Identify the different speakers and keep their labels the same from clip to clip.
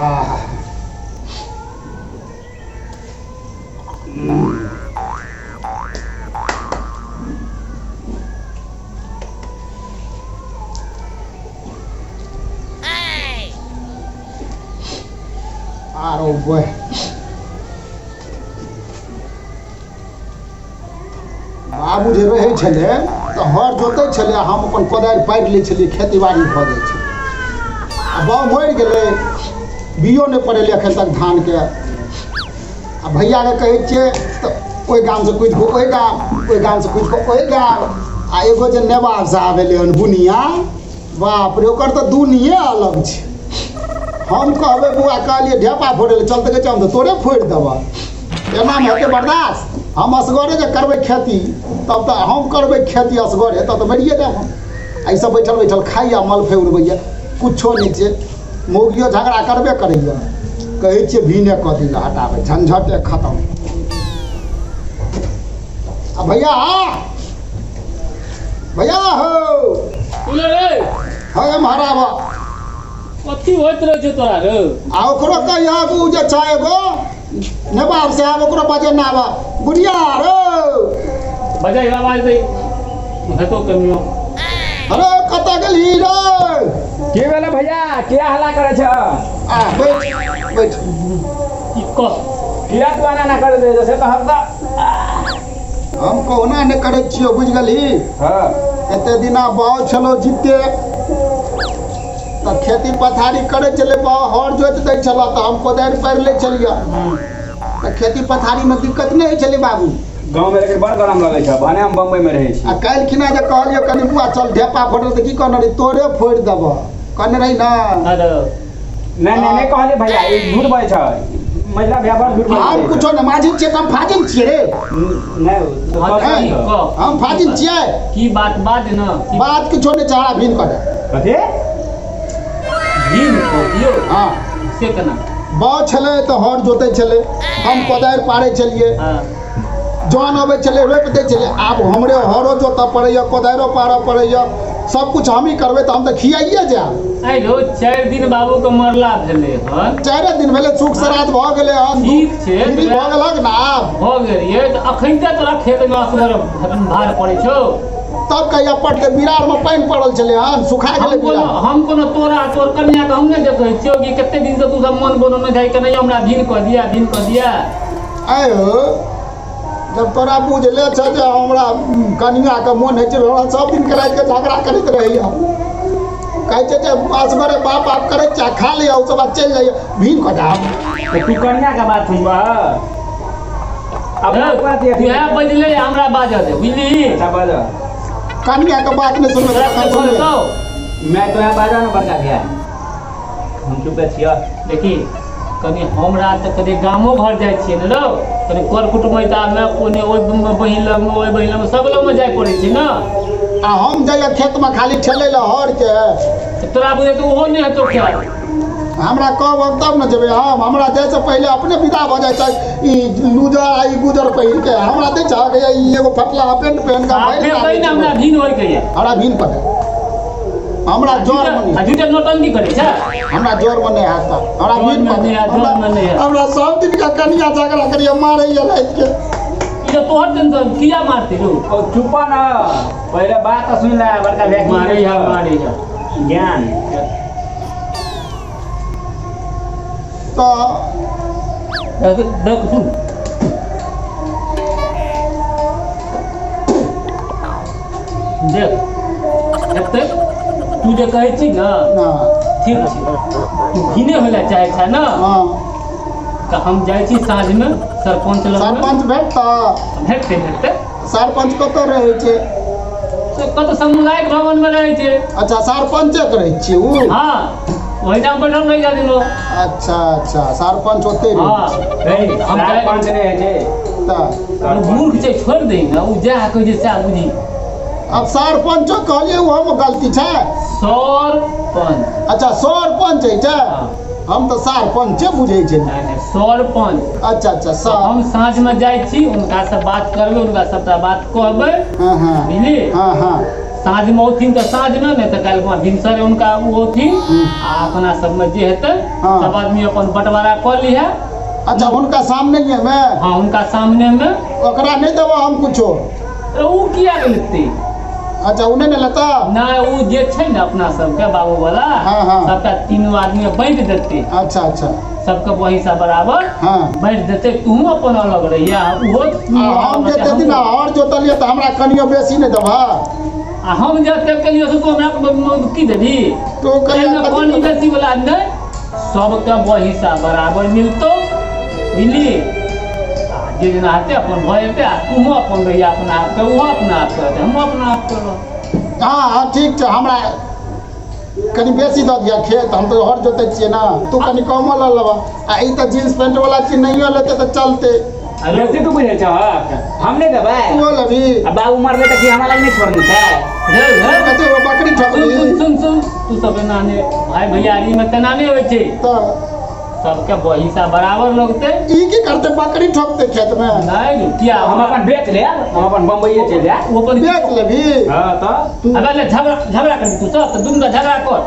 Speaker 1: आरो बोय बाबू जे रहै छलै तऽ हर जोतै छलै हम अपन कोदारि पारि लै छलियै खेती बाड़ी भऽ जाइ छै आ बाउ मरि गेलै बियो नहि पड़ेलै एखन तक धानके आ भैयाके कहै छियै तऽ ओहि गामसँ कुदि कऽ ओहि गाम ओहि गामसँ कुदि कऽ ओहि गाम आ एगो जे नवाब साहब एलै हन बुनिया बाप रे ओकर तऽ दुनिये अलग छै हम कहबै बौआ कहलिए ढेपा फोड़ै लए चल तऽ कहै छै हम तऽ तोरे फोड़ि देबऽ एनामे हेतै बर्दाश्त हम असगरे जे करबै खेती तब तऽ हम करबै खेती असगरे तब तऽ मरिए जाएब हम एहि सब बैठल बैठल खाइए मलफे उड़बैए कुछो नहि छै मौगियो झगड़ा करबे करैए कहै छियै भीने कऽ दिल हटाबै झंझटे खतम आ भैया भैया हो हे महाराज
Speaker 2: कथी होइत रहै छै तोरा रे
Speaker 1: आ ओकरो कहिया उ जे छै एगो नवाब साहब ओकरो बजेना आबा बुढ़िया रो
Speaker 2: बजाइ आवाज दे हेतो कमियो
Speaker 1: अरे कतऽ गेलही रे
Speaker 3: के भेलै भैया के हल्ला करै छ
Speaker 1: आ बैठ बैठ
Speaker 2: की कह
Speaker 3: किया तू आना ना कर दे जैसे कहब त
Speaker 1: हम कहुना नहि करै छियौ बुझि गेलही
Speaker 3: हां
Speaker 1: एते दिना बाउ छलो जीते तऽ खेती पथारी करै छलै बाउ हर जोति दै छलऽ तऽ हम कोदारि पारि लै छलियै तऽ खेती पथारीमे दिक्कत नहि होइ छलै बाबू
Speaker 3: गाँव में रहे बड़ गरम लगे छ भने हम बम्बई में रहे छी
Speaker 1: आ काल्हि खिना जे कहलियै कनि बुआ चल ढेपा फोड़ल तऽ की कहने रही तोरे फोड़ि देबऽ कहने रही ना
Speaker 2: अरे
Speaker 3: नहीं कहलिए भैया ई झूठ बोलै छ महिला भैया बड़ झूठ बोलै
Speaker 1: हम कुछो नहि माझिन छियै हम फाजिन छियै रे
Speaker 3: नहीं
Speaker 1: हम फाजिन छियै
Speaker 2: की बात बात न
Speaker 1: बात किछो नहि चाहा भीन कर
Speaker 3: कथी
Speaker 2: भीन को दियो
Speaker 1: हाँ
Speaker 2: से केना
Speaker 1: बाउ छलै तऽ हर जोतै छलै हम कोदारि पारै छलियै
Speaker 2: हां
Speaker 1: जौन अबै छलै रोपि दै छलै आब हमरे हरो जोतऽ पड़ैए कोदारिओ पारऽ पड़ैए सब कुछ हम ही करबै तऽ हम तऽ खियाइए जाएब
Speaker 2: आइ रो 4 दिन बाबू के मरला भेलै हन
Speaker 1: 4 दिन भेलै सुख श्राद्ध भऽ गेलै हन
Speaker 2: ठीक छै
Speaker 1: फ्री भऽ गेलक ने आब
Speaker 2: भऽ गेलियै तऽ अखन तक तोरा खेत में असगर भार पड़ै छौ
Speaker 1: तब कहिया पटले बिरारमे पानि पड़ल छलै हन सुखा गेलै बिरार
Speaker 2: हम कोनो तोर कन्या के हम नहि देखै छियौ कि कते दिन से तू सब मन बनने जाइ के नहीं हमरा भीन कऽ दिया
Speaker 1: आयो जब तोरा बुझले छ जे हमरा कनियाके मोन होइ छै हमरा सब दिन राति के झगड़ा करैत रहैया कहै छै जे असगरे बाप करै छै खा लिया ओ सब बात चलि जाइए भीन कऽ जा
Speaker 3: तू कन्या का बात सुनबा अब बात ये
Speaker 2: तू बजले हमरा बाजऽ दे बुझली
Speaker 3: अच्छा बाजा
Speaker 1: कनिया के बात नहीं सुनबे
Speaker 3: मैं तो यहाँ बाजा ना बड़का भैया हम चुप छिया
Speaker 2: देखी कनी हमरा तऽ कनी गामो घर जाइ छियै ने रो कनी कर कुटुम्बतामे ओने ओहि बहिन लगमे ओहि बहिन लगमे सब लगमे जाय पड़ै छै ने
Speaker 1: आ हम जाइए खेतमे खाली ठेलै लए हरके
Speaker 2: तोरा बुझे तऽ ओहो नहि हेतौ ख्याल
Speaker 1: हमरा कहब तब ने जेबै हम हमरा जाइसँ पहिले अपने विदा भऽ जाइ छै ई लूजर आ ई गुजर पहिर के हमरा दै छै ई एगो फटला पेंट पहन के
Speaker 2: हमरा भीन होइ के
Speaker 1: हमरा भीन पड़े हमरा जोर में
Speaker 2: आ झूठे नौटंकी करे छै
Speaker 1: हमरा जोर में नहीं आता हमरा भीन पड़े हमरा सब दिन का कनिया झगड़ा करिए मारे ये रात के
Speaker 2: ई तो तोहर टेंशन किया मारती रो
Speaker 3: चुप ना पहले बात तो सुन ले बड़का भैया
Speaker 2: मारे है
Speaker 3: ज्ञान
Speaker 1: तो
Speaker 2: देख सुन देख तू जे कहै छी ना ठीक छै तू भीने होला चाहे छै ना
Speaker 1: हां
Speaker 2: तऽ हम जाइ छी साँझ में सरपंच लग
Speaker 1: सरपंच
Speaker 2: भेटते
Speaker 1: सरपंच कतऽ रहै छै
Speaker 2: कतऽ सामुदायिक भवन में रहै छै
Speaker 1: अच्छा सरपंचे रहै छी उ
Speaker 2: हां वही नाम बैठल रह जा दिनो
Speaker 1: अच्छा सरपंच ओते
Speaker 2: रहै
Speaker 3: हम सरपंच ने है जे
Speaker 1: त
Speaker 2: मूर्ख छै छोड़ दे ना उ जा कह जे सा बुझी
Speaker 1: अब सरपंचो कहलिए वो गलती छै
Speaker 2: सरपंच
Speaker 1: अच्छा सरपंच है छै हम तो सरपंचे बुझै छै
Speaker 2: सरपंच
Speaker 1: अच्छा सर
Speaker 2: हम साँझ में जाइ छी उनका से बात करबै उनका सबटा बात कहबै
Speaker 1: हां
Speaker 2: बुझली
Speaker 1: हां
Speaker 2: साँझ में होथिन तो साँझ में नहीं तो काल्हि भिनसर उनका वो होथिन आ अपना सब में जे हेतै
Speaker 1: हाँ।
Speaker 2: सब आदमी अपन बंटवारा कऽ लिहे।
Speaker 1: अच्छा हुनका सामने में
Speaker 2: हाँ उनका सामने में।
Speaker 1: ओकरा नहीं देबो हम कुछो।
Speaker 2: उ किया लेतै?
Speaker 1: अच्छा उन्हें नहीं लेता।
Speaker 2: नहीं उ जे छै ने अपना सबके बाबू वाला
Speaker 1: हाँ, हाँ।
Speaker 2: सबका तीनों आदमी बांटि देतै।
Speaker 1: अच्छा अच्छा
Speaker 2: सबके वही सा बराबर
Speaker 1: हाँ।
Speaker 2: बांटि देतै। तू अपन अलग रहिया उहो
Speaker 1: हम जे देती ना और जोतलिए तो हमरा कनियो बेसी नहीं देबा।
Speaker 2: आ हम जते कलियो से तो हमरा की देबी?
Speaker 1: तो कहिया
Speaker 2: पानी बेसी वाला नहीं सबके वही सा बराबर मिलतो मिली। जे जना हेतै अपन भऽ जेतै आ तू अपन रहिया अपना आप के वो अपना आप के हम अपना आप के रह।
Speaker 1: हाँ हाँ ठीक छै हमरा कनी बेसी दऽ दिया खेत हम तो हर जोते छियै ना तू कनी कम लऽ लेबा आ ई तऽ जींस पैंट वाला चीज नहीं लेते तो चलते।
Speaker 3: बेसी तू बुझे छ हम नहीं देबै।
Speaker 1: तू लेबी
Speaker 3: आ बाबू मरले त कि हमरा नहीं छोड़नी छै।
Speaker 2: हे
Speaker 1: कते वो बकरी ठकली
Speaker 2: सुन तू सब एना ने भाई भैयारी में तेना नहीं होइ छै।
Speaker 1: तो
Speaker 2: सबके वही सा बराबर लगते।
Speaker 1: ई की करते बकरी ठोकते खेत में।
Speaker 2: नहीं किया
Speaker 3: हम अपन बेच ले हम अपन बम्बईए चल जा।
Speaker 2: वो अपन
Speaker 1: बेच लेबी।
Speaker 3: हां त
Speaker 2: अगर ले झगड़ा कर तू सब तो दुनू का झगड़ा कर।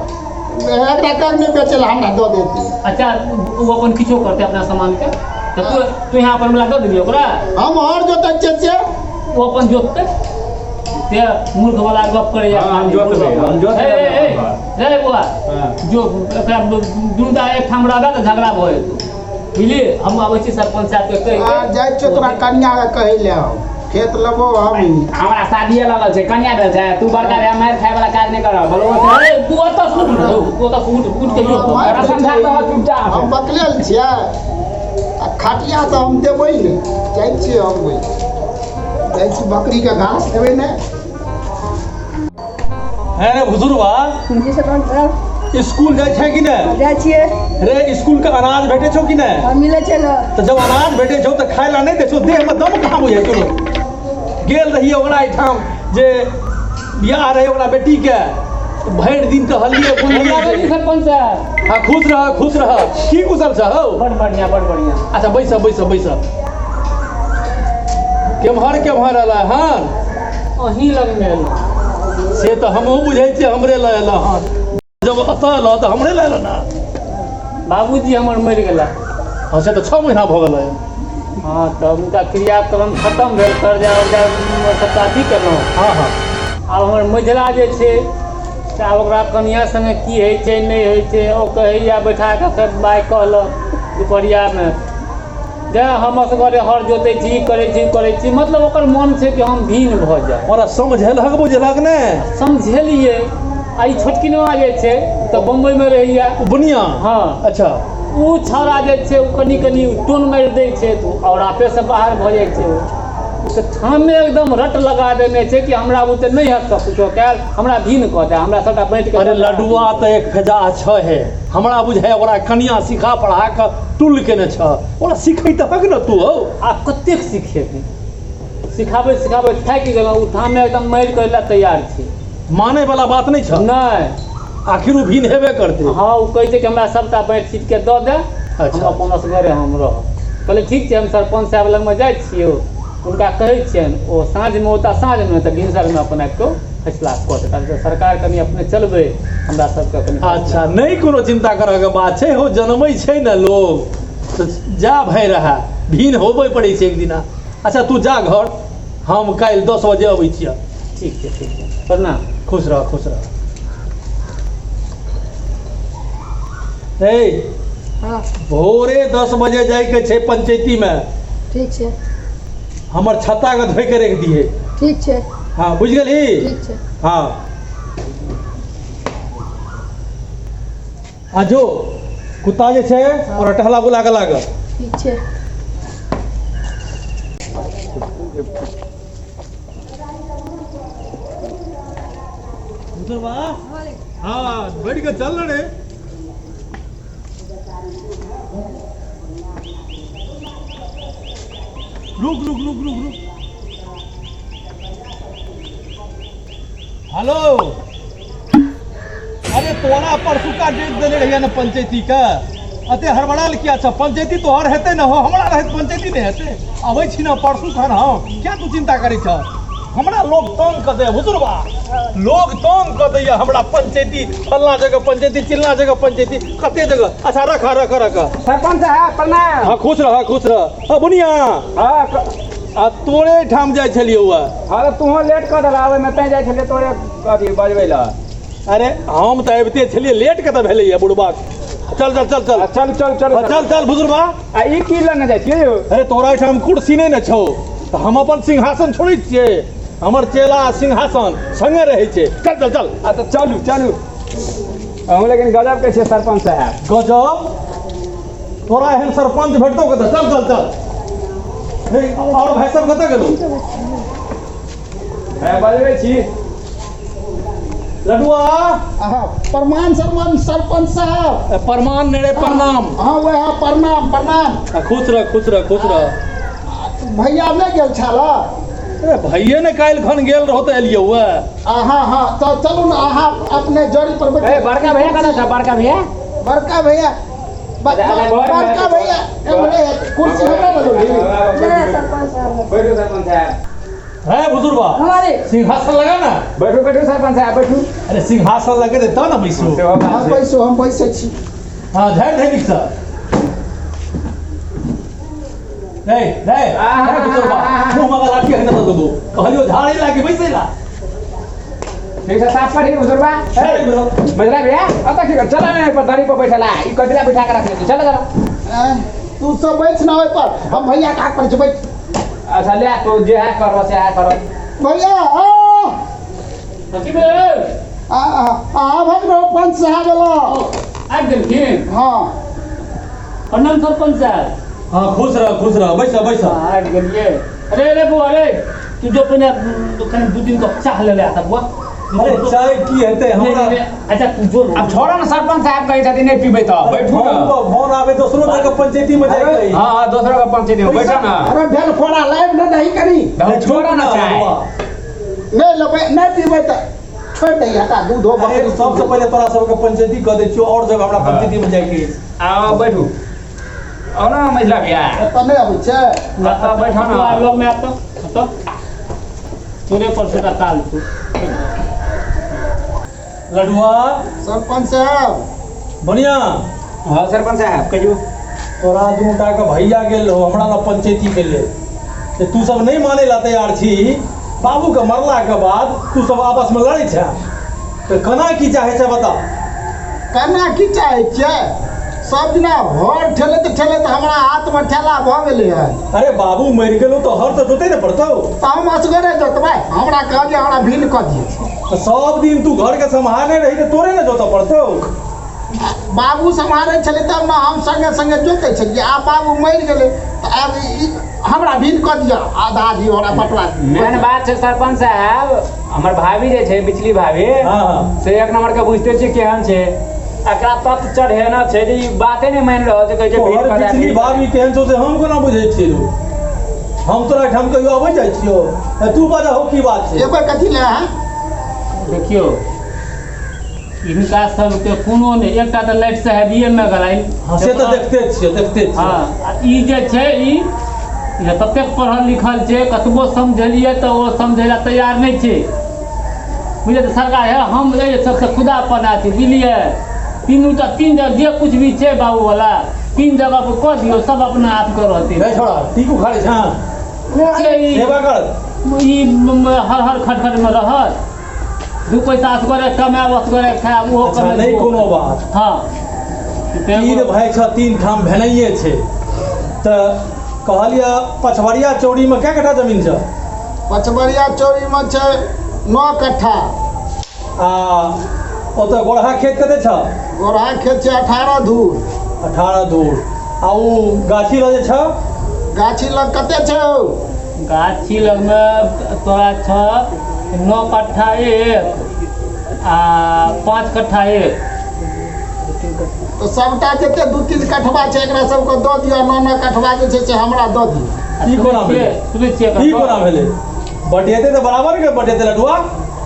Speaker 1: एकरा कर नहीं बेचेला हमरा दऽ देती।
Speaker 2: अच्छा वो अपन किछो करते अपना सामान के तो तू यहाँ अपन वाला दऽ देबी ओकरा।
Speaker 1: हम हर जोते छियै
Speaker 2: वो अपन जोतते ते मूर्ख वाला गप करे जा।
Speaker 3: हम जोतबे
Speaker 2: रे बुआ जो एकरा दुनदा एक ठाम रहबे त झगड़ा भऽ जेतौ बुझली। हम आबै छी सरपंच साहब के कहि
Speaker 1: आ जाइ छै तोरा कन्या के कहि ले खेत लेबो हम
Speaker 3: हमरा शादीए लागल छै कन्या दे छै तू बड़का रे मार खाय वाला काज नहीं कर बोलो
Speaker 2: अरे तू ओतऽ से उठ के जो
Speaker 3: हमरा समझा दो चुपचाप।
Speaker 1: हम बकलेल छियै आ खटिया तऽ हम देबै ने जाइ छियै हम जाइ छी बकरी के घास देबै ने।
Speaker 4: अरे बुजुर्गा
Speaker 5: जी सरपंच साहब
Speaker 4: स्कूल जाय छै कि नहीं?
Speaker 5: जाइ छियै।
Speaker 4: रे स्कूल के अनाज भेटे छौ कि नहीं?
Speaker 5: मिलै छै ने।
Speaker 4: तो जब अनाज भेटे छौ तो खाय ला नहीं दे छौ देह में दम कहाँ बुझे छौ? गेल रही ओकरा एठाम जे बियाह रहे ओकरा बेटी के भरि दिन कहलिए
Speaker 2: जी सरपंच साहब।
Speaker 4: हाँ खुश रह की कुशल छ हो?
Speaker 2: बड़ बढ़िया बड़ बढ़िया।
Speaker 4: अच्छा बैस केम्हर अला हन
Speaker 2: अहीं लग में एलौ
Speaker 4: से तो हमहू बुझे छियै हमरे ला एला हन जब अतः ला तो हमरे ला एला ना।
Speaker 2: बाबूजी हमर मरि गेला।
Speaker 4: हाँ से तो 6 महीना भऽ गेलै।
Speaker 2: हाँ तब उनका क्रियाक्रम खत्म भेल कर्जा उर्जा सबटा अथी केलहुँ।
Speaker 4: हाँ
Speaker 2: आब हमर मझिला जे छै से आब ओकरा कनिया संगे की होइ छै नहीं होइ छै ओ कहैया बैठा कऽ फेर बाइ कहलक दुपहरियामे जे हम असगरे हर जोतै छी करै छी मतलब ओकर मन छै कि हम भीन भऽ जाए।
Speaker 4: ओरा समझेलक बुझेलक ने
Speaker 2: समझेलिए आ ई छोटकिनवा जे छै तऽ बम्बईमे रहैया
Speaker 4: बुनिया।
Speaker 2: हाँ
Speaker 4: अच्छा
Speaker 2: ओ छौड़ा जे छै ओ कनि टोन मारि दै छै और आपे से बाहर भऽ जाइ छै। तऽ ठामे एकदम रट लगा देने छै कि हमरा ओ तऽ नहीं हक कुछो कैल हमरा भीन कऽ दे हमरा सबटा बैठ के।
Speaker 4: अरे लडुआ तो एक फेजा छ है हमरा बुझाय ओकरा कनिया सिखा पढ़ा के टुल केने छ ओकरा सिखै त हक न तू हो।
Speaker 2: आब कतेक सिखेबै सिखाबै थाकि गेलहुँ ओ ठामे एकदम मारि करै लए तैयार छै।
Speaker 4: माने वाला बात नहीं छ
Speaker 2: नहीं
Speaker 4: आखिर वो भीन हेबे करते।
Speaker 2: हाँ ओ कहै छै कि हमरा सबटा बाँटि छीट के दऽ दे।
Speaker 4: अच्छा।
Speaker 2: हम अपन असगरे हम रह कहलिए ठीक छै हम सरपंच साहब लगमे जाइ छियै उनका कहै छियनि ओ साँझमे ओतऽ साँझमे तऽ भिनसरमे अपन आबि कऽ फैसला कऽ देता। सरकार कनि अपने चलबै हमरा सबके कनि।
Speaker 4: अच्छा नहीं कोनो चिंता करऽ के बात छै हो जन्मै छै न लोग तो जा भय रहा भीन होबे पड़ै छै एक दिना। अच्छा तू जा घर हम काल्हि 10 बजे अबै छियै।
Speaker 2: ठीक छै प्रणाम।
Speaker 4: खुश रह। ए
Speaker 5: हाँ
Speaker 4: भोरे 10 बजे जाए के छै पंचायती में
Speaker 5: ठीक छै।
Speaker 4: हमर छत्ता के धोइ के रख दिए।
Speaker 5: ठीक छै।
Speaker 4: हाँ बुझ गेली।
Speaker 5: ठीक छै।
Speaker 4: हाँ आ जो कुत्ता जे छै और टहला बुला के लाग।
Speaker 5: ठीक छै।
Speaker 4: हाँ बैठ के चल रे। रुक हेलो अरे तोरा परसू का डेट देने रहिए ना पंचायती का अते हड़बड़ाल किया छ पंचायती तो हेते न हो हमरा रहत पंचायती नहीं हेते अबै छी ना परसू खन। हाँ क्या तू चिंता करै छ हमरा लोग तंग कर दे बुजुर्गा, लोग तंग कर दैया हमरा पंचायती फलना जगह पंचायती चिल्ला जगह पंचायती कते जगह। अच्छा रखा रखा रखा।
Speaker 3: सरपंच साहब प्रणाम।
Speaker 4: हाँ खुश रह खुश रह। बुनिया आ तोरे ठाम जाय छलियौ
Speaker 3: हाँ तू लेट कर देला में तै जाय छले तोरे अथी बजबै ला।
Speaker 4: अरे हम तऽ अबिते छलियै, लेट कतऽ भेलैया बुढ़बा। चल चल चल चल
Speaker 3: चल चल चल
Speaker 4: चल चल बुजुर्गा।
Speaker 3: आ ई की लेने जाइ छियै यौ?
Speaker 4: अरे तोरा ठाम कुर्सी नहीं न छौ तऽ हम अपन सिंहासन छोड़ै छियै, हमर चेला सिंहासन संगे रहै छै। चल चल चल।
Speaker 3: आ तऽ चलू चलू। अहूँ लेकिन गजब के छियै सरपंच साहब।
Speaker 4: गजब, तोरा एहन सरपंच भेटतौ कतऽ? चल चल चल। और भाई सब कतऽ गेलौ?
Speaker 3: है बजबै छी।
Speaker 4: लडुआ
Speaker 1: प्रणाम सरपंच साहब।
Speaker 4: प्रणाम ने रे प्रणाम।
Speaker 1: हाँ वह प्रणाम प्रणाम।
Speaker 4: खुश रह खुश रह खुश रह।
Speaker 1: भैया नहीं गेल छला?
Speaker 4: अरे भैये ने काल्हि खन गेल रहो तऽ एलियौ
Speaker 1: हाँ तो चलू ना अहाँ अपने जोड़ी पर बैठे।
Speaker 3: बड़का भैया कतऽ छ? बड़का भैया
Speaker 1: बड़का भैया बड़का भैया कुर्सी हटा दो।
Speaker 5: सरपंच साहब
Speaker 3: बैठो सरपंच साहब।
Speaker 4: है बुजुर्गा,
Speaker 5: हमारे
Speaker 4: सिंहासन लगा ना।
Speaker 3: बैठो बैठो सरपंच साहब बैठो।
Speaker 4: अरे सिंहासन लगे दे तब ना बैसो।
Speaker 1: हम बैसे छी।
Speaker 4: हाँ धैर्य धैर्य सा। नहीं नहीं बुजुर्गा, मुंह मगा लाठी है ना तो दो कहलियो झाड़े लाके बैसेला।
Speaker 3: ठीक है साफ करी बुजुर्गा। मजरा भैया अब तक चला नहीं पर दाढ़ी पर बैठला ई कचरा बिठा के रख ले। चल जरा
Speaker 1: तू सब बैठ ना ओइ पर, हम भैया का पर छै बैठ।
Speaker 3: अच्छा ले तो जे है करो से है करो।
Speaker 1: भैया भगरो पंच साहब एलो।
Speaker 2: आबि गेलखिन।
Speaker 1: हाँ
Speaker 2: प्रणाम सरपंच साहब।
Speaker 4: हाँ खुश रह बैसा बैसा।
Speaker 2: आबि गेलियै। अरे रे बुआ रे, तू जो पहिने कनि दू दिन का चाह ले ले आता बुआ।
Speaker 4: अरे चाय की हेतै हमरा।
Speaker 2: अच्छा तू जो
Speaker 3: अब छोड़ो ना सरपंच साहब कहै छथिन नहीं पीबै तो बैठो ना।
Speaker 4: फोन आवे दोसरो तक पंचायती में जाई।
Speaker 3: हां हां दूसरा का पंचायती में बैठो ना।
Speaker 1: अरे ढेर फोड़ा लाइव न नहीं करी।
Speaker 3: छोड़ो ना चाय।
Speaker 1: नहीं लेबै नहीं पीबै त छोड़ दे हटा दूध हो।
Speaker 4: अरे सबसे पहले तोरा सबके पंचायती कह दै छियो और जगह हमरा पंचायती में जाई के।
Speaker 3: आओ बैठो। आओ ना महिला भैया।
Speaker 1: त नहीं आबै छै।
Speaker 3: बैठो ना
Speaker 2: लोग में आता तो तूने पर से काल तू
Speaker 4: लडुआ
Speaker 1: सरपंच साहब
Speaker 4: बढ़िया।
Speaker 3: हां सरपंच साहब कहियो।
Speaker 4: तोरा दुटा के भैया गेल रहो हमरा ना पंचायती के ले, ते तू सब नहीं माने ला तैयार छी। बाबू के मरला के बाद तू सब आपस में लड़ै छै, तो कना की चाहे छै बता।
Speaker 1: केना की चाहे छै? सब दिना हर ठेले हमरा हाथ में ठेला भ गेलै है।
Speaker 4: अरे बाबू मर गेलो तो हर तो जोते न पड़तौ।
Speaker 1: त हम असगरे जोतबै। हमरा कहलिए हमरा भीन क दिए।
Speaker 4: तो सब दिन तू घर के संभाले रही तो तोरे न जोता पड़तौ।
Speaker 1: बाबू संभाले छले तब ना हम संगे संगे जोते छलिए। आ बाबू मर गेलै त आब हमरा भीन क दिया। आधा जी हमरा बटवा दिया।
Speaker 3: मेन बात छै सरपंच साहब, हमर भाभी जे छै बिचली भाभी
Speaker 4: हां
Speaker 3: से एक नंबर के बुझते छी केहन छै। एकरा तत चढ़ेना छै जे ई बाते नहीं मान रहल छै। कहै छै भीड़
Speaker 4: तोहर
Speaker 3: करा
Speaker 4: पिछली भाभी केहन छौ से हम कोना बुझै छियै? हम तोरा ठाम कहियो आबै जाइ छियो, तू बाजा हो की बात छै?
Speaker 1: एबै कथी ले है?
Speaker 2: देखियो इनका सबके कोनो ने एकटा तऽ लाइट साहेबिये में गलाइन।
Speaker 4: हां से तऽ देखते छियै।
Speaker 2: हाँ ई जे छै ई ततेक पढ़ल लिखल छै, कतबो समझलिए तऽ ओ समझै ला तैयार नहीं छै। बुझलिए तऽ सरकार है हम ए सबसे खुदा पना छी बुझलिए। तीन जगह जे कुछ भी छै बाबू वाला 3 जगह पर कह दियो, सब अपना आप के रहते।
Speaker 4: रे छोड़ा टीकू खाले छ। सेवा कर
Speaker 2: ई हर खटखट में रहत, दू पैसा असगरे कमाए असगरे खाए वो
Speaker 4: अच्छा नहीं कोनो बात।
Speaker 2: हाँ
Speaker 4: तीन भाई छ, 3 ठाम भेनाइए छै। तऽ कहलिया पछवरिया चौड़ी में क्या कट्ठा जमीन छ?
Speaker 1: पचबरिया चौरी में छै 9 कट्ठा।
Speaker 4: आ ओतऽ गोरहा खेत कते छ?
Speaker 1: गोरहा खेत छै 18 धूर।
Speaker 4: 18 धूर। आ उ गाछी लग जे छ?
Speaker 1: गाछी लग कते छै?
Speaker 2: गाछी लग में तोरा छ 9 कट्ठा 1 आ 5 कट्ठा 1।
Speaker 1: तो सबटा जते 2-3 कठवा छै एकरा सबके दऽ दिअ। 9 कठवा जे छै से हमरा दऽ दिअ।
Speaker 4: ई कोना भेलै? ई कोना भेलै? बटेते तऽ बराबर के बटेते लडुआ।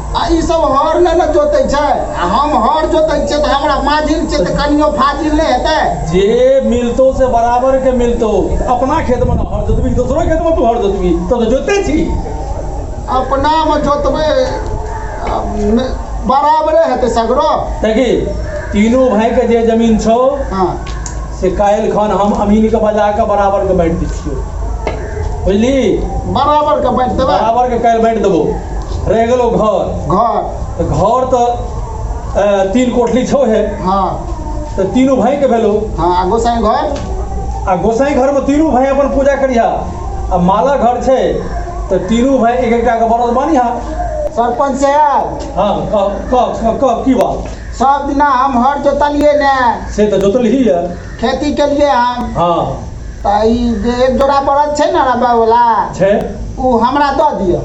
Speaker 1: आ ई सब हर न जोतै छै। हम हर जोतै छियै तऽ हमरा माझिल छै तऽ कनियो फाजिल नहि हेतै।
Speaker 4: जे मिलतो से बराबर के मिलतो। अपना खेत में हर जोतबी, दोसरो खेत में तू हर जोतबी तो जोते छी।
Speaker 1: अपनामे जोतबै बराबरे हेतै सगरो।
Speaker 4: देखी तीनों भाई के जे जमीन छो
Speaker 1: हाँ
Speaker 4: से काल्हि खन हम अमीन के बजा के बराबर के बांटि दै छियो, बुझली?
Speaker 1: बराबर के बाँटि देबै।
Speaker 4: बराबर के काल्हि बांटि देबो। रह गेलो घर,
Speaker 1: घर
Speaker 4: तो घर तो 3 कोठली छो है,
Speaker 1: हाँ
Speaker 4: तो तीनों भाई के भेलो।
Speaker 1: हाँ आ गोसाई घर
Speaker 4: आ गोसाई घर में तीनों भाई अपन पूजा करिया। आ माला घर छे तो तीनों भाई एक एकटा के बरद बानी हा।
Speaker 1: सरपंच साहब
Speaker 4: हाँ कह की बात?
Speaker 1: सब दिना हम हर जोतलिए ने,
Speaker 4: से तो जोतल ही है।
Speaker 1: खेती के लिए हम
Speaker 4: हाँ
Speaker 1: तऽ ई जे एक जोड़ा बरद छै ने रबा वाला
Speaker 4: छे।
Speaker 1: उ हमरा दऽ दिअ।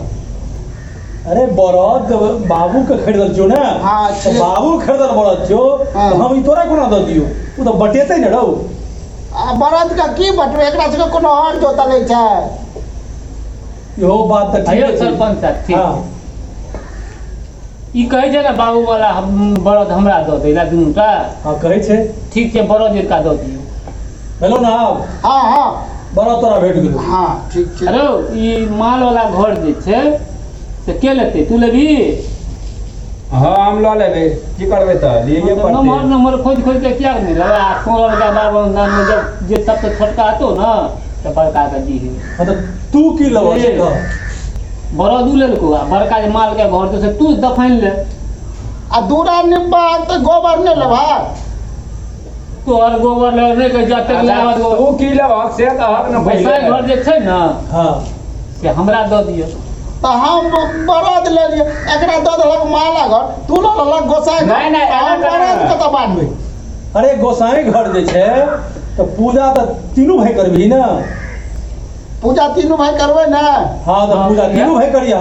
Speaker 4: अरे बरद बाबू के खरीदल छो ने।
Speaker 1: हाँ,
Speaker 4: तो
Speaker 1: छे।
Speaker 4: बाबू खरीदल बरद छो
Speaker 1: हाँ।
Speaker 4: तो हम ई तोरा कोना दऽ दियो? उ तो बटेतै ने रौ।
Speaker 1: आ बरद के की बटबै, एकरा सबके कोनो हर जोतलै छै।
Speaker 4: इहो बात तो ठीक
Speaker 2: आइयो
Speaker 4: है।
Speaker 2: सरपंच साहब ठीक।
Speaker 4: हाँ
Speaker 2: ई कहै छै ने बाबू वाला बरद हमरा दऽ दै ला दुनू टा।
Speaker 4: हाँ कहै छै।
Speaker 2: ठीक छै बरद एकटा दऽ दियौ।
Speaker 4: हेलो ना आब
Speaker 1: हाँ हाँ
Speaker 4: बरद तोरा भेट गेलो।
Speaker 1: हाँ ठीक छै।
Speaker 2: अरे ई माल वाला घर जे छै से के लेतै? तू लेबही?
Speaker 3: हाँ हम लऽ लेबै, की करबै तऽ लिए
Speaker 2: नम्बर
Speaker 3: पड़तै।
Speaker 2: नम्बर खोज के क्या नहीं लगा? 16 का बाबा में जब जे तब तक छोटका हतो ना तो बड़का के दी है।
Speaker 4: हाँ तो तू की लबो से कह।
Speaker 2: बरद उ लेलको आ बड़का जे माल के घर से तू दफाइन ले।
Speaker 1: आ दूरा निब्बा तऽ गोबर नहि लेबै।
Speaker 2: तो और गोबर ले नहीं के जाते लागत
Speaker 3: तू की लेबह से कहक न
Speaker 2: पैसा
Speaker 3: पहिले।
Speaker 2: घर जे छै ना
Speaker 4: हाँ
Speaker 2: से हमरा दऽ दियौ।
Speaker 1: तऽ हम बरद लेलियै, एकरा दऽ देलक माला घर, तू लऽ लेलक गोसाई घर।
Speaker 3: नहि, नहि,
Speaker 1: तऽ हम
Speaker 3: एना
Speaker 1: बरद
Speaker 3: केना?
Speaker 1: कतऽ बान्हबै?
Speaker 4: अरे गोसाई घर जे छै तो पूजा तो तीनों भाई करबही ना।
Speaker 1: पूजा तीनू भाई करबै ने।
Speaker 4: हाँ तो
Speaker 2: हाँ,
Speaker 4: पूजा
Speaker 2: बढ़िया।
Speaker 4: तीनों भाई करिया।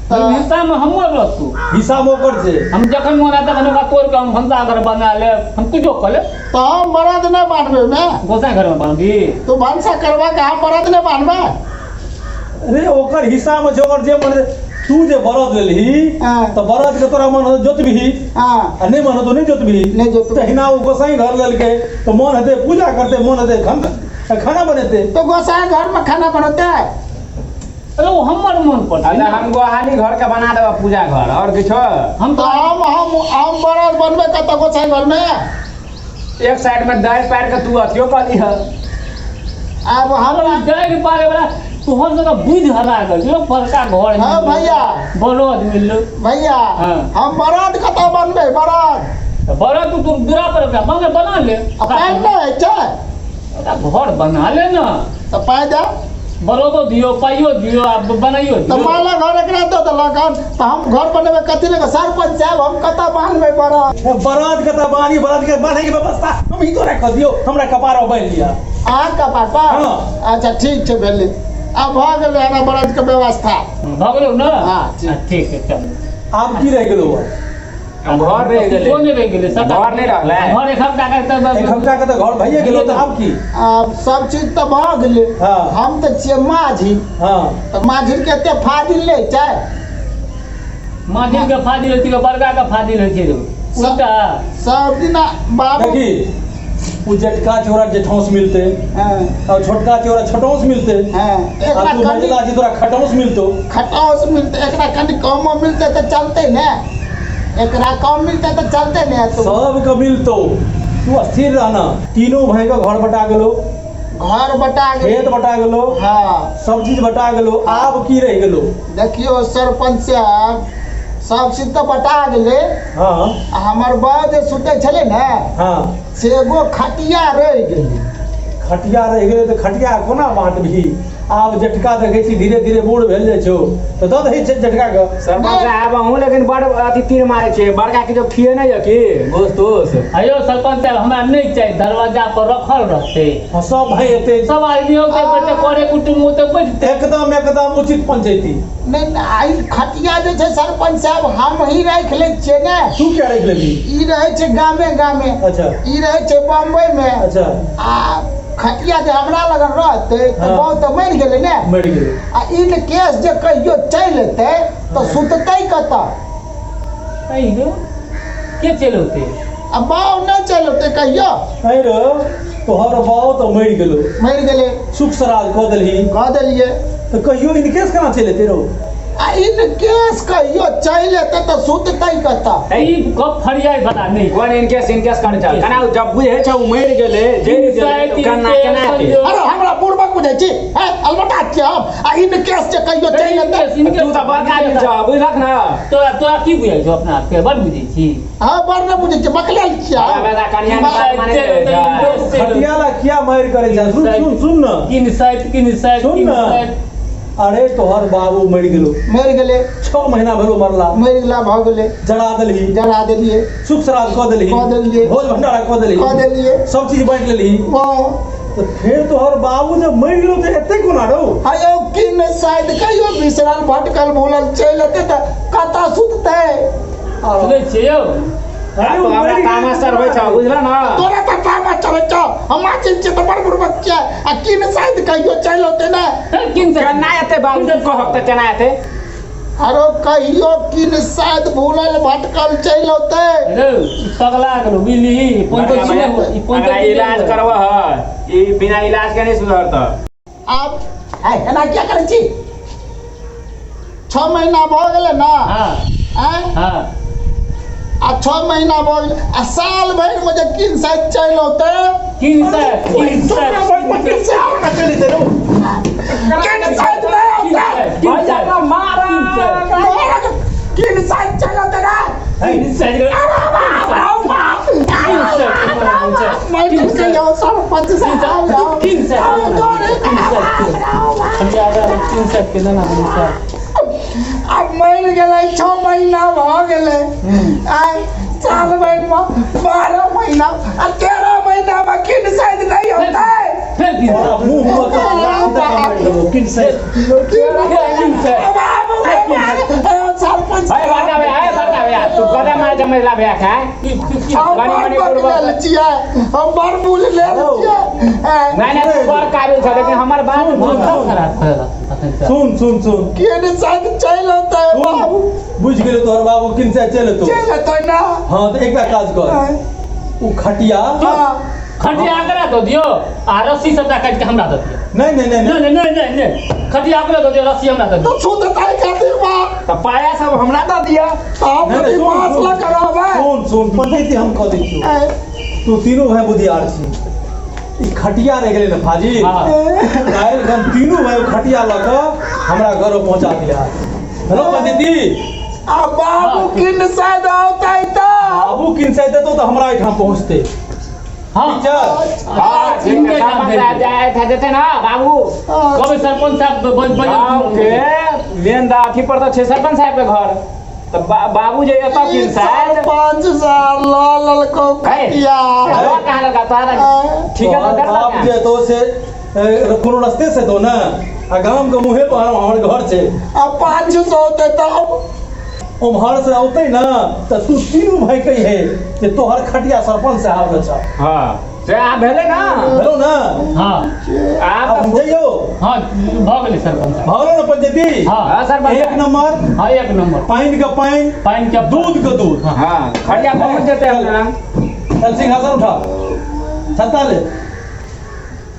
Speaker 2: तो हिस्सा में हमर रहतू।
Speaker 4: हिसाब ओकर छै।
Speaker 2: हम जखन मोन आता तखन ओकरा तोड़ के हम भंसा घर बना ले, हम कुछो कर ले।
Speaker 1: तऽ हम बरद नहि बान्हबै ने।
Speaker 2: गोसाई घर में बांधी।
Speaker 1: तू भनसा करबा के हम बरद नहि बान्हबै।
Speaker 4: अरे ओकर हिसाब में ओकर जे मन तू जे बरद लेलही
Speaker 1: हाँ।
Speaker 4: तो बरद के तोरा मन हो जोतबही
Speaker 1: हाँ
Speaker 4: आ नहीं मन हो तो नहीं जोतबही।
Speaker 1: नहीं जोतबै।
Speaker 4: तहिना वो गोसाई घर लेलके तो मन हेते पूजा करते, मन हेते खाना बनेते।
Speaker 1: तो गोसाई घर में खाना बनते।
Speaker 2: अरे वो हमर मन पर छै
Speaker 3: अच्छा
Speaker 2: ना।
Speaker 3: हम गोहाली घर के बना देबह पूजा घर और किछो।
Speaker 2: हम
Speaker 1: तो
Speaker 2: तो
Speaker 1: हम बरद बनबै कतऽ गोसाई घर में।
Speaker 3: एक साइड में दाढ़ पार के तू अथियो कऽ लीह।
Speaker 1: आब हमरा
Speaker 2: जाए पारे वाला तोहर जगह बुझ हरा गल जो बड़का घर
Speaker 1: हाँ भैया।
Speaker 2: बरद मिललो।
Speaker 1: भैया
Speaker 2: हाँ।
Speaker 1: हम बरद कतऽ बनबै बरद।
Speaker 2: बरद तू दूरा पर बना ले।
Speaker 1: आ पाइ नहि होइ छै
Speaker 2: ओकरा घर बना ले ना।
Speaker 1: तऽ पाइ दे।
Speaker 2: बरदो दियो पाइयो दियो आ बनाइयो
Speaker 1: तऽ
Speaker 2: दियो।
Speaker 1: माला घर एकरा दऽ देलक हन, तऽ हम घर बनेबै कथी लए? सरपंच साहब हम कतऽ बान्हबै बरद?
Speaker 4: बरद के तो बानी, बरद के बांधे के व्यवस्था हम ही तोरा कर दियो। हमरा कपार बांध लिया।
Speaker 1: अहाँके पापा।
Speaker 4: हाँ।
Speaker 1: अच्छा ठीक छै भेलै। आब भऽ गेलै हमरा बरद के व्यवस्था।
Speaker 2: भऽ गेलौ ना?
Speaker 1: हाँ, ठीक।
Speaker 2: ठीक है चल।
Speaker 4: आब की रह गेलो?
Speaker 3: घर रह गेलै।
Speaker 2: कोन रह गेलै?
Speaker 3: घर नहीं रहलै।
Speaker 2: घर एक हफ्ता का
Speaker 4: एक हफ्ता के तो घर भइए गेलो तो आब की?
Speaker 1: आब सब चीज तऽ भऽ गेलै।
Speaker 4: हाँ।
Speaker 1: हम तऽ छियै माझी,
Speaker 4: हाँ
Speaker 1: तऽ माझी के एते फादिल लै छै।
Speaker 2: माध्यम के फादिल होती है, बड़का का फादिल होती है। उल्टा
Speaker 1: सब दिना बाबू।
Speaker 4: देखी वो जटका चोरा जेठौस मिलते
Speaker 1: हाँ
Speaker 4: और छोटका चोरा छठौस मिलते।
Speaker 1: हाँ
Speaker 4: आ
Speaker 1: एकरा
Speaker 4: तू
Speaker 1: कनि
Speaker 4: मंझला जी तोरा खटौस मिलतो।
Speaker 1: खटाउस मिलतै, एकरा कनि कमो मिलतै तऽ चलतै ने। एकरा कम मिलतै तऽ चलतै ने। तो
Speaker 4: सबके मिलतो। तू स्थिर रहना। तीनों भाई का घर बटा गेलो,
Speaker 1: घर बटा
Speaker 4: खेत
Speaker 1: गेल।
Speaker 4: बटा गेलो,
Speaker 1: हाँ
Speaker 4: सब चीज बटा गेलो। आब की रह गेलो?
Speaker 1: देखियो सरपंच साहब, सब चीज तऽ बटा गेलै।
Speaker 4: हाँ
Speaker 1: आ हमर बाउ जे सुतै छलै ने
Speaker 4: हाँ
Speaker 1: से एगो खटिया रहि गेलै।
Speaker 4: खटिया रह गेलै तो खटिया कोना बांटबही? आब जटका देखै छी धीरे धीरे बूढ़ भेल जाइ छौ तो दऽ दही जटका के।
Speaker 3: सरपंच साहब अहूँ लेकिन बड़ अथी तीर मारे छै। बड़का के जो खिए नहीं है कि घोष तोस।
Speaker 2: अयो सरपंच साहब हमरा नहीं चाहिए, दरवाजा पर रखल रहते।
Speaker 4: हाँ, सब भाई एते
Speaker 2: सब आदमियों के बैठे करे कुटुम्ब तो बैठते।
Speaker 4: एकदम एकदम उचित पंचायती।
Speaker 1: नहि नहि, आइ खटिया जे छै सरपंच साहब हम ही राखि लै छियै ने।
Speaker 4: तू क्या रख लेबी?
Speaker 1: ई रहै छै गामे गामे,
Speaker 4: अच्छा
Speaker 1: ई रहै छै बम्बई में।
Speaker 4: अच्छा
Speaker 1: आ खटिया जे हमरा लगन रहतै तऽ
Speaker 4: हाँ।
Speaker 1: बाउ तऽ मरि गेलै ने।
Speaker 4: मरि गेलै।
Speaker 1: आ इन केस जे कहियो चलि एतै तऽ सुततै कतऽ?
Speaker 2: अयो के चलते?
Speaker 1: आ बाउ नहि चलि एतै कहियो।
Speaker 4: अरे तोहर बाउ तो मरि गेलो,
Speaker 1: मरि गेलै
Speaker 4: सुख सराज कऽ देलही
Speaker 1: कह देलियै।
Speaker 4: तो कहियो इनकेस केना चलि एतै रौ?
Speaker 1: इन केस कहियो चल एते तो सुततै कता
Speaker 2: ई कब फरियाई बता नहीं
Speaker 3: कोन इनकेस कर चल कना जब बुझे छ उ मर गेले जे कना केना
Speaker 1: अरे हमरा पूर्वक बुझै छी है अलबटा छियै हम इन केस जे कहियो चल एते
Speaker 3: तू त बड़का दिन छ बुझलक न
Speaker 2: तोरा की बुझै छौ अपना आप के बड़ बुझै छी
Speaker 1: हां बड़ न बुझै छी बकलेल छियै
Speaker 3: बेटा कन्या माने
Speaker 4: खटियाला किया मार करे जा सुन न
Speaker 2: किन साइड
Speaker 4: अरे तोहर बाबू मर गेले 6 महीना भरो मरला
Speaker 1: मर गेला भ गेले
Speaker 4: जड़ा देलिए सुख श्राद्ध क देलिए भोज भंडारा क देलिए सब चीज बांट लेली तो फिर तोहर बाबू जब मर गेलो तो एते कोना रहो
Speaker 1: आयो किन शायद कहियो विश्राम भटकल भूलल चल एते त कता सुततै
Speaker 2: सुनै छियै यौ
Speaker 3: तो हमरा कामस्तर होय छ बुझल न
Speaker 1: तोरा त कामा चलै छ हमरा चिंचे त बड़ बुड़बक छियै आ किन शायद कहियो चल होते ना
Speaker 2: किन से
Speaker 3: केना एते बाबू कहब त केना एते
Speaker 1: अरे कहियो किन शायद भूलल भटकल चल होते
Speaker 2: अरे पगला गेलो बिली
Speaker 3: पंच इलाज करवा है ई बिना इलाज के नहीं सुधरता
Speaker 1: आप है एना क्या करै छी 6 महीना भ गेलै ना
Speaker 2: हां
Speaker 1: हैं
Speaker 2: हां
Speaker 1: आ 6 महीना भ गेलै आ साल भर में जे किन शायद चल होते
Speaker 2: किन शायद
Speaker 1: किन शायद
Speaker 3: भाई जाना मारा
Speaker 1: किन शायद चल होते ना
Speaker 2: किन शायद
Speaker 1: अब मर गेलै 6 महीना भ गेलै आइ साल भर में 12 महीना आ 13 महीना में किन शायद नहीं होतै
Speaker 2: फिर किन शायद
Speaker 1: सरपंच
Speaker 3: भाई बाटा बे तू कदा मार के महिला बे का
Speaker 1: हम बड़ भूल ले
Speaker 3: नहीं तू बड़ काबिल छ लेकिन हमर बात बहुत खराब
Speaker 4: सुन
Speaker 1: किन शायद चल होतै बाबू
Speaker 4: बुझ गेलो तोहर बाबू किन से चल तो
Speaker 1: चल होतै ना
Speaker 4: हां तो एकटा काज कर उ खटिया
Speaker 2: खटिया करा दो दियो आ रस्सी सबटा काट के हमरा दे दियो
Speaker 4: नहीं
Speaker 2: खटिया करा दो दियो रस्सी हमरा दे दियो
Speaker 1: तो सुततै खातिर बा
Speaker 3: त पाया सब हमरा द दिया
Speaker 1: हम
Speaker 4: नहीं, सुन,
Speaker 1: पास
Speaker 4: सुन।
Speaker 1: ला कराबे
Speaker 4: सुन पंचायती हम कह दै छियो तू तीनों भाई बुधियार छी ई खटिया रह गेलै न फाजी
Speaker 2: हां
Speaker 4: काल्हि हम तीनों भाई खटिया ल के हमरा घर पहुंचा दिया हेलो पंचायती
Speaker 1: आ बाबू किन शायद होतै त
Speaker 4: बाबू किन से देतो तो हमरा एठाम पहुंचते
Speaker 2: हां
Speaker 3: हां ठीक है सरपंच जाए था देते ना बाबू
Speaker 2: कब सरपंच साहब
Speaker 3: गाँव के लेन दा अथी पर तो छे सरपंच साहब के घर तो बाबू जे एता किन शायद
Speaker 1: 5000 लाल को खटिया
Speaker 3: कहां लगा तारा ठीक है तो कर
Speaker 4: बाप जे तो से कोनो रास्ते से तो ना आ गांव के मुहे पर हमर घर छे
Speaker 1: आ 500 होतै तब
Speaker 4: उम्हर से औते ना तो तू तीनों भाई कही है कि तोहर खटिया सरपंच साहब छ
Speaker 3: हां से आ भेले ना
Speaker 4: हेलो ना
Speaker 2: हां
Speaker 3: आप
Speaker 4: हम जइयो
Speaker 2: हां भ गेलै सरपंच साहब
Speaker 4: भावलो ना पंचायती
Speaker 2: हां
Speaker 3: सरपंच
Speaker 4: एक नंबर
Speaker 2: हां एक नंबर
Speaker 4: पानी का
Speaker 2: पानी के
Speaker 4: दूध का दूध
Speaker 3: हां खड़िया पहुंच जेते हम
Speaker 4: चल सिंहासन उठा छत्ता ले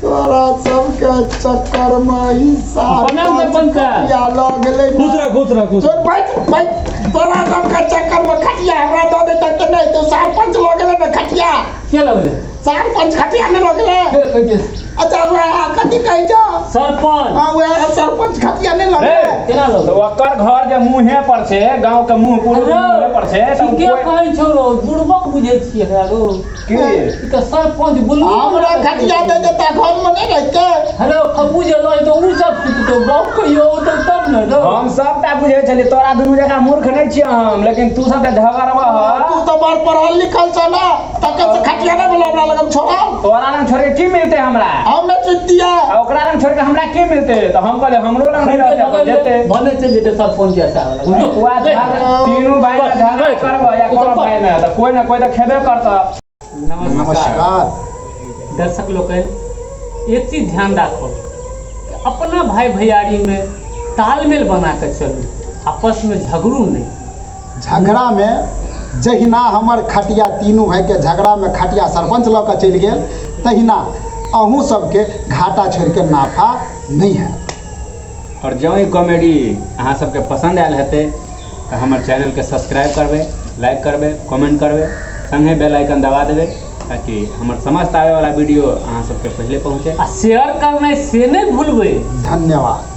Speaker 1: तोरा सबके चक्कर में ही
Speaker 2: प्रणाम सरपंच साहब।
Speaker 1: या लग गेलै
Speaker 4: खुश रह
Speaker 1: तोर बैठ तोरा सबके चक्कर में खटिया हमरा दऽ दे तक नहीं तो सरपंच लग गेलै न खटिया
Speaker 2: के लगले
Speaker 1: सरपंच खटिया में लग गेलै अच्छा वह कथी कहै छ
Speaker 2: सरपंच
Speaker 1: हां वह सरपंच खटिया नहीं लग गेलै
Speaker 2: केना
Speaker 3: तो
Speaker 2: लगले
Speaker 3: ओकर घर जे मुहे पर छे गांव के मुंह पूरे मुंहे पर छे तो
Speaker 2: के कहै छौ रो बुड़बक बुझै छियै एकरा रो
Speaker 3: की
Speaker 2: ई त सरपंच बुल्लू
Speaker 1: हमरा खटिया दे देता घर में नहीं रहते
Speaker 2: हेलो खबू जे लय तो उ सब तो बाप कहियो तो तब न रो
Speaker 3: हम सबटा बुझे छली तोरा दुनू जगह मूर्ख नहीं छियै हम लेकिन तू सब झगड़वा
Speaker 1: तू तो बड़ पढ़ल लिखल छ ना तक से खटिया नहीं बोला हमरा लगन छोड़ा
Speaker 3: तोरा नाम छोड़ के की मिलते हमरा
Speaker 1: हम नहीं चित्तिया
Speaker 3: आ ओकरा नाम छोड़ के हमरा की मिलते तो हम कहले हमरो नाम नहीं रहते तो जेते
Speaker 2: भने चल जेते सरपंच जैसा
Speaker 3: हुआ तीनों भाई में झगड़ा करबो या कोनो भाई में तो कोई ना कोई तो खेबे करता
Speaker 2: नमस्कार दर्शक लोग एक चीज ध्यान रखो कि अपना भाई भैयारी में तालमेल बना कर चलू आपस में झगड़ू नहीं
Speaker 1: झगड़ा में जहिना हमर खटिया तीनों भाई के झगड़ा में खटिया सरपंच लऽ कऽ चलि गेल तहिना अहूँ सबके घाटा छोड़ के नाफा नहीं है
Speaker 3: और जो ही कॉमेडी अहाँ सबके पसंद आयल हेतै तऽ हमर चैनल के सब्सक्राइब करबै, लाइक करबै, कमेंट करबै, संगे बेल आइकन दबा देबै ताकि हमर समस्त आवे वाला वीडियो अहाँ सबके पहले पहुँचे।
Speaker 2: आ शेयर करनाइ से नहीं भूलबै।
Speaker 1: धन्यवाद।